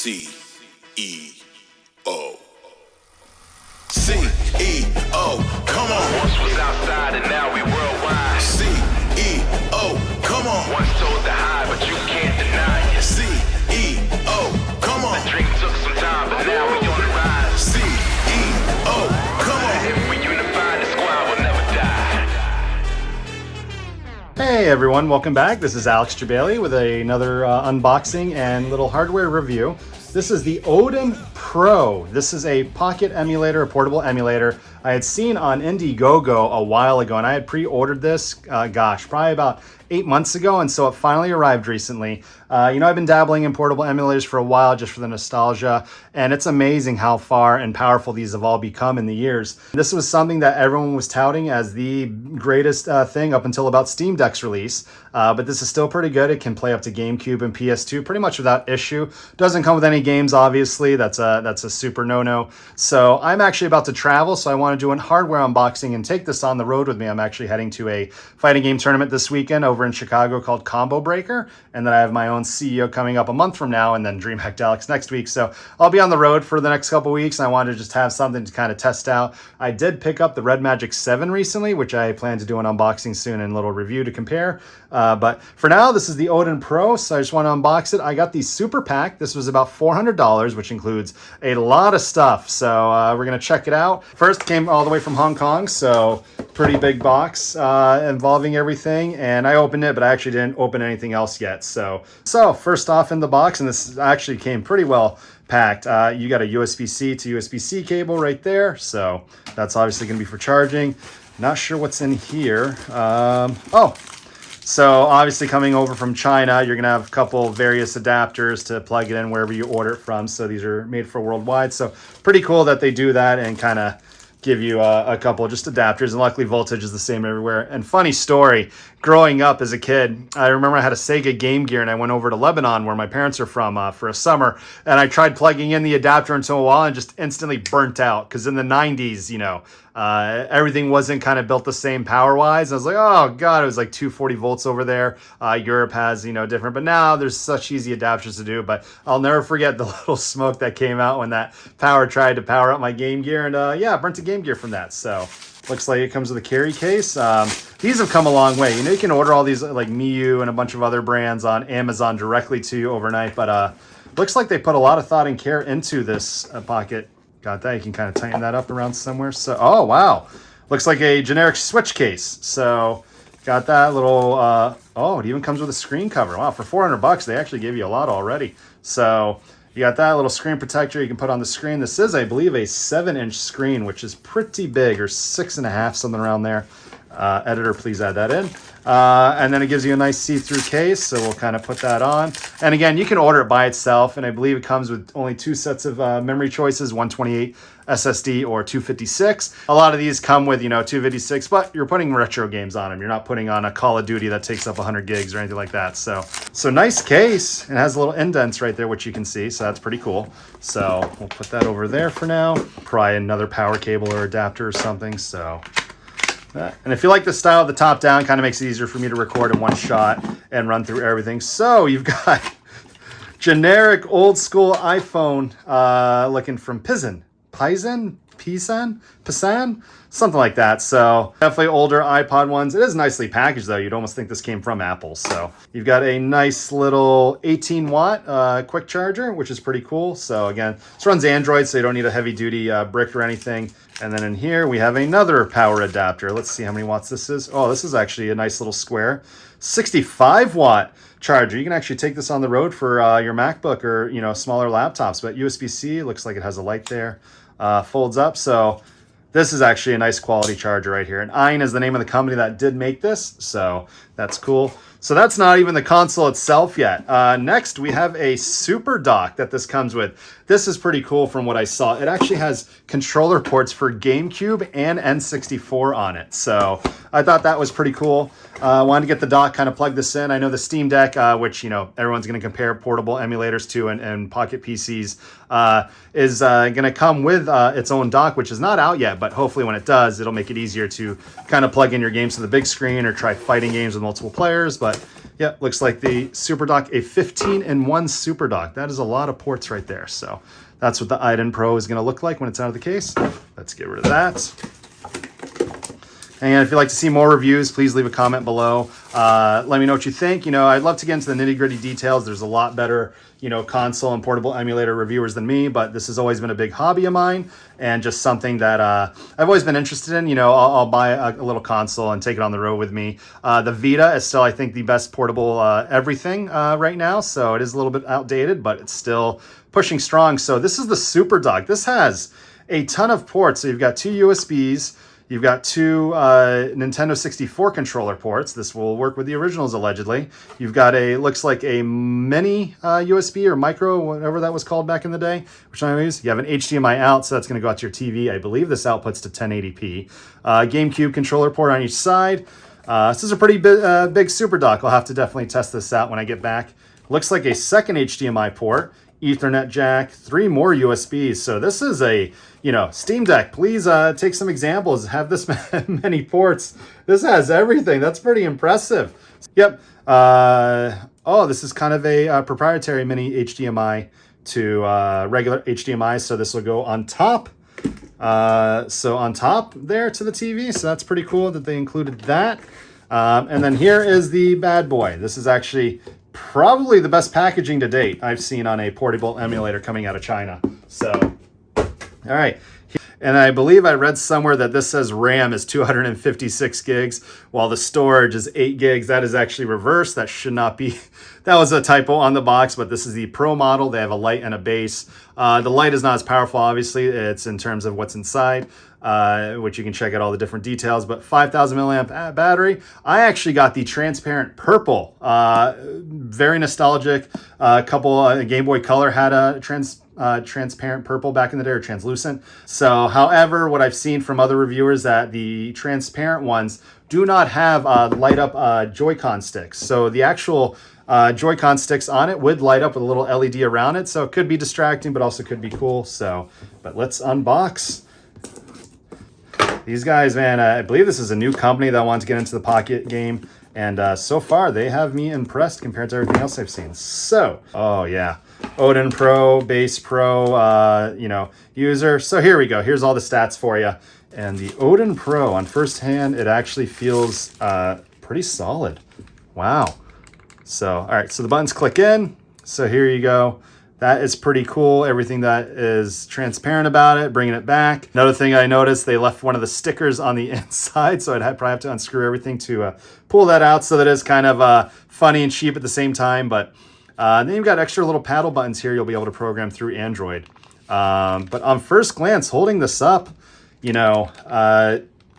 CEO. CEO, come on. Once was outside and now we worldwide. CEO, come on. Once told to hide, but you can't deny it. CEO, come on. The dream took some time, but now we on the rise. CEO, come on. If we unify, the squad will never die. Hey everyone, welcome back. This is Alex Jabali with another unboxing and little hardware review. This is the ODIN Pro. This is a pocket emulator, a portable emulator. I had seen on Indiegogo a while ago, and I had pre-ordered this, probably about 8 months ago, and so it finally arrived recently. I've been dabbling in portable emulators for a while just for the nostalgia, and it's amazing how far and powerful these have all become in the years. This was something that everyone was touting as the greatest thing up until about Steam Deck's release, but this is still pretty good. It can play up to GameCube and PS2 pretty much without issue. Doesn't come with any games, obviously. That's a super no-no. So I'm actually about to travel, so I want to do a hardware unboxing and take this on the road with me. I'm actually heading to a fighting game tournament this weekend over in Chicago called Combo Breaker, and then I have my own CEO coming up a month from now, and then DreamHack Alex next week. So I'll be on the road for the next couple weeks, and I wanted to just have something to kind of test out. I did pick up the Red Magic 7 recently, which I plan to do an unboxing soon and a little review to compare. But for now, this is the ODIN Pro, so I just want to unbox it. I got the Super Pack. This was about $400, which includes a lot of stuff. So we're going to check it out. First, came all the way from Hong Kong, so pretty big box involving everything. And I opened it, but I actually didn't open anything else yet. So first off in the box, and this actually came pretty well packed. You got a USB-C to USB-C cable right there. So that's obviously going to be for charging. Not sure what's in here. So obviously coming over from China, you're going to have a couple various adapters to plug it in wherever you order it from. So these are made for worldwide. So pretty cool that they do that and kind of give you a couple just adapters, and luckily voltage is the same everywhere. And funny story, growing up as a kid, I remember I had a Sega Game Gear and I went over to Lebanon where my parents are from for a summer, and I tried plugging in the adapter into a wall and just instantly burnt out, because in the 90s, everything wasn't kind of built the same power wise. I was like, oh god, it was like 240 volts over there. Europe has different, but now there's such easy adapters to do. But I'll never forget the little smoke that came out when that power tried to power up my Game Gear, and burnt a Game Gear from that. So looks like it comes with a carry case. These have come a long way. You can order all these like Miu and a bunch of other brands on Amazon directly to you overnight, but looks like they put a lot of thought and care into this pocket. Got that. You can kind of tighten that up around somewhere. So, oh, wow. Looks like a generic switch case. So, got that little, it even comes with a screen cover. Wow, for $400, they actually gave you a lot already. So, you got that little screen protector you can put on the screen. This is, I believe, a 7-inch screen, which is pretty big, or 6.5, something around there. Editor, please add that in. And then it gives you a nice see-through case, so we'll kind of put that on. And again, you can order it by itself, and I believe it comes with only 2 sets of memory choices, 128 SSD or 256. A lot of these come with 256, but you're putting retro games on them. You're not putting on a Call of Duty that takes up 100 gigs or anything like that. So nice case. It has little indents right there, which you can see, so that's pretty cool. So we'll put that over there for now. Probably another power cable or adapter or something. So and if you like the style of the top down, kind of makes it easier for me to record in one shot and run through everything. So you've got generic old school iPhone looking from Pisan, something like that. So definitely older iPod ones. It is nicely packaged though. You'd almost think this came from Apple. So you've got a nice little 18 watt quick charger, which is pretty cool. So again, this runs Android, so you don't need a heavy duty brick or anything. And then in here we have another power adapter. Let's see how many watts this is. Oh, this is actually a nice little square 65 watt charger. You can actually take this on the road for your MacBook or smaller laptops. But USB-C, looks like it has a light there. Folds up. So this is actually a nice quality charger right here. And AYN is the name of the company that did make this. So that's cool. So that's not even the console itself yet. Next, we have a super dock that this comes with. This is pretty cool from what I saw. It actually has controller ports for GameCube and N64 on it. So I thought that was pretty cool. Wanted to get the dock, kind of plug this in. I know the Steam Deck, which everyone's going to compare portable emulators to and pocket PCs, is going to come with its own dock, which is not out yet, but hopefully when it does, it'll make it easier to kind of plug in your games to the big screen or try fighting games with multiple players. But yeah, looks like the Super Dock, a 15-in-1 Super Dock. That is a lot of ports right there. So that's what the ODIN Pro is going to look like when it's out of the case. Let's get rid of that. And if you'd like to see more reviews, please leave a comment below. Let me know what you think. You know, I'd love to get into the nitty-gritty details. There's a lot better, you know, console and portable emulator reviewers than me, but this has always been a big hobby of mine and just something that I've always been interested in. You know, I'll buy a little console and take it on the road with me. The Vita is still, I think, the best portable everything right now, so it is a little bit outdated, but it's still pushing strong. So this is the Super Dock. This has a ton of ports. So you've got 2 USBs. You've got 2 Nintendo 64 controller ports. This will work with the originals, allegedly. You've got looks like a mini USB or micro, whatever that was called back in the day, which I use. You have an HDMI out, so that's going to go out to your TV. I believe this outputs to 1080p. GameCube controller port on each side. This is a pretty big Super Dock. I'll have to definitely test this out when I get back. Looks like a second HDMI port. Ethernet jack, 3 more USBs. So this is a, you know, Steam Deck, please take some examples. Have this many ports. This has everything. That's pretty impressive. Yep. Oh, this is kind of a proprietary mini HDMI to regular HDMI. So this will go on top. So on top there to the TV. So that's pretty cool that they included that. And then here is the bad boy. This is actually probably the best packaging to date I've seen on a portable emulator coming out of China. So, all right. And I believe I read somewhere that this says RAM is 256 gigs, while the storage is 8 gigs. That is actually reversed. That should not be. That was a typo on the box, but this is the Pro model. They have a light and a base. The light is not as powerful, obviously. It's in terms of what's inside, which you can check out all the different details, but 5,000 milliamp battery. I actually got the transparent purple, very nostalgic. A couple Game Boy Color had a transparent purple back in the day, or translucent. So, however, what I've seen from other reviewers that the transparent ones do not have light up Joy-Con sticks. So the actual Joy-Con sticks on it would light up with a little LED around it. So it could be distracting, but also could be cool. So, but let's unbox. These guys, man, I believe this is a new company that wants to get into the pocket game. And so far, they have me impressed compared to everything else I've seen. So, oh yeah, ODIN Pro, Base Pro, you know, user. So here we go. Here's all the stats for you. And the ODIN Pro, on first hand, it actually feels pretty solid. Wow. So, all right, so the buttons click in. So here you go. That is pretty cool. Everything that is transparent about it, bringing it back. Another thing I noticed, they left one of the stickers on the inside, so I'd probably have to unscrew everything to pull that out. So that is kind of funny and cheap at the same time. But then you've got extra little paddle buttons here you'll be able to program through Android. But on first glance, holding this up, you know,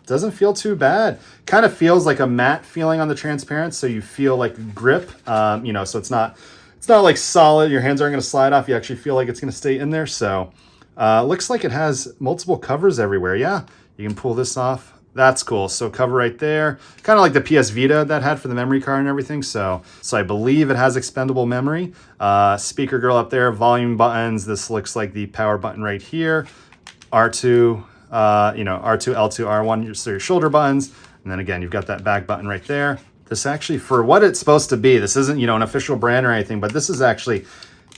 doesn't feel too bad. Kind of feels like a matte feeling on the transparent, so you feel like grip, you know, so it's not like solid. Your hands aren't going to slide off. You actually feel like it's going to stay in there. So looks like it has multiple covers everywhere. Yeah, you can pull this off. That's cool. So cover right there, kind of like the PS Vita that had for the memory card and everything. So I believe it has expendable memory. Speaker girl up there, volume buttons. This looks like the power button right here. R2, you know, R2, L2, R1, so your shoulder buttons. And then again, you've got that back button right there. This actually, for what it's supposed to be, this isn't, you know, an official brand or anything, but this is actually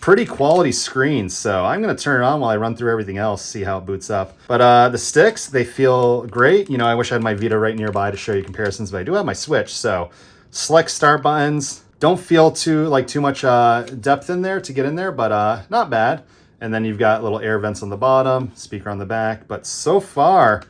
pretty quality screen. So I'm going to turn it on while I run through everything else, see how it boots up. But the sticks, they feel great. You know, I wish I had my Vita right nearby to show you comparisons, but I do have my Switch. So select start buttons. Don't feel too much depth in there to get in there, but not bad. And then you've got little air vents on the bottom, speaker on the back. But so far,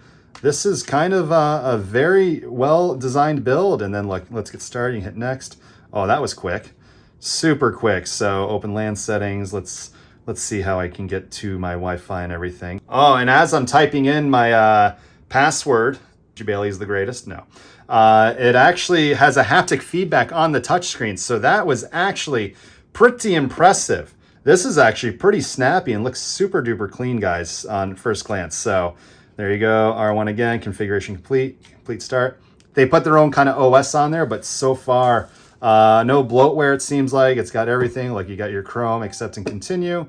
this is kind of a very well-designed build. And then let's get started. You hit next. Oh, that was quick. Super quick. So open LAN settings. Let's see how I can get to my Wi-Fi and everything. Oh, and as I'm typing in my password, Bailey is the greatest. No. It actually has a haptic feedback on the touchscreen. So that was actually pretty impressive. This is actually pretty snappy and looks super duper clean, guys, on first glance. So there you go. R1 again, configuration complete start. They put their own kind of OS on there, but so far, no bloatware, it seems like. It's got everything, like you got your Chrome, accept and continue.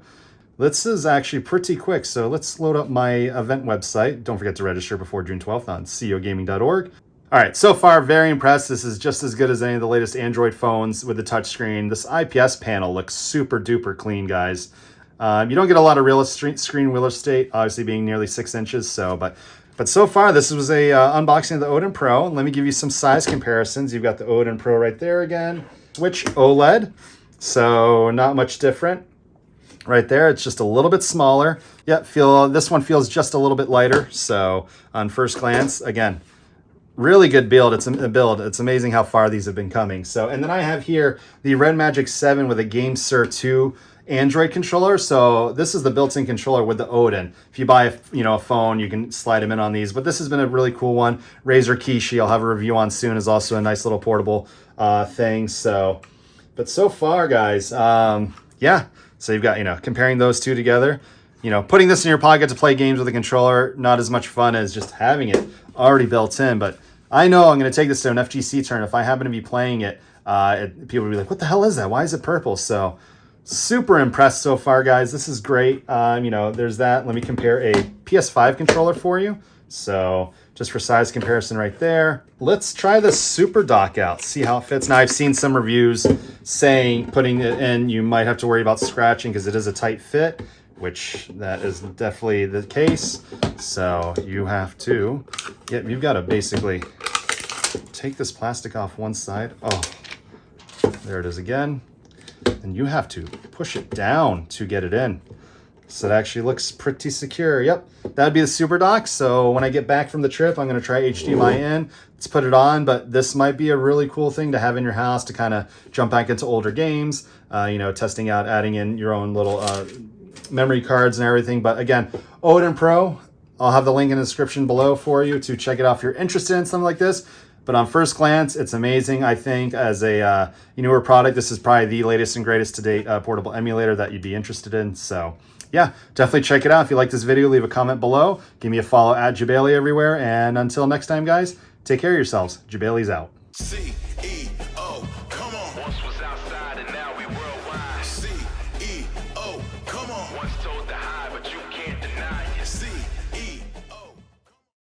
This is actually pretty quick. So let's load up my event website. Don't forget to register before June 12th on ceogaming.org. All right, so far, very impressed. This is just as good as any of the latest Android phones with the touchscreen. This IPS panel looks super duper clean, guys. You don't get a lot of real screen real estate, obviously being nearly 6 inches. So, but so far, this was a unboxing of the ODIN Pro. Let me give you some size comparisons. You've got the ODIN Pro right there again. Which OLED, so not much different. Right there, it's just a little bit smaller. Yep, this one feels just a little bit lighter. So on first glance, again, really good build. It's amazing how far these have been coming. So, and then I have here the Red Magic 7 with a GameSir 2 Android controller. So this is the built-in controller with the Odin. If you buy a phone, you can slide them in on these. But this has been a really cool one. Razer Kishi, I'll have a review on soon, is also a nice little portable thing. So, but so far, guys, yeah. So you've got, comparing those two together, putting this in your pocket to play games with a controller, not as much fun as just having it already built in. But I know I'm going to take this to an FGC tournament. If I happen to be playing it, people will be like, what the hell is that? Why is it purple? So super impressed so far, guys. This is great. There's that. Let me compare a PS5 controller for you. So just for size comparison right there. Let's try the Super Dock out, see how it fits. Now, I've seen some reviews saying putting it in, you might have to worry about scratching because it is a tight fit, which that is definitely the case. So you have to, you've got to basically take this plastic off one side. Oh, there it is again. And you have to push it down to get it in. So it actually looks pretty secure. Yep, that'd be the Super Dock. So when I get back from the trip, I'm going to try HDMI in. Let's put it on, but this might be a really cool thing to have in your house to kind of jump back into older games, testing out, adding in your own little memory cards and everything. But again, ODIN Pro, I'll have the link in the description below for you to check it out if you're interested in something like this. But on first glance, it's amazing. I think as a newer product, this is probably the latest and greatest to date portable emulator that you'd be interested in. So yeah, definitely check it out. If you like this video, leave a comment below. Give me a follow at Jabali everywhere. And until next time, guys, take care of yourselves. Jabali's out. C-E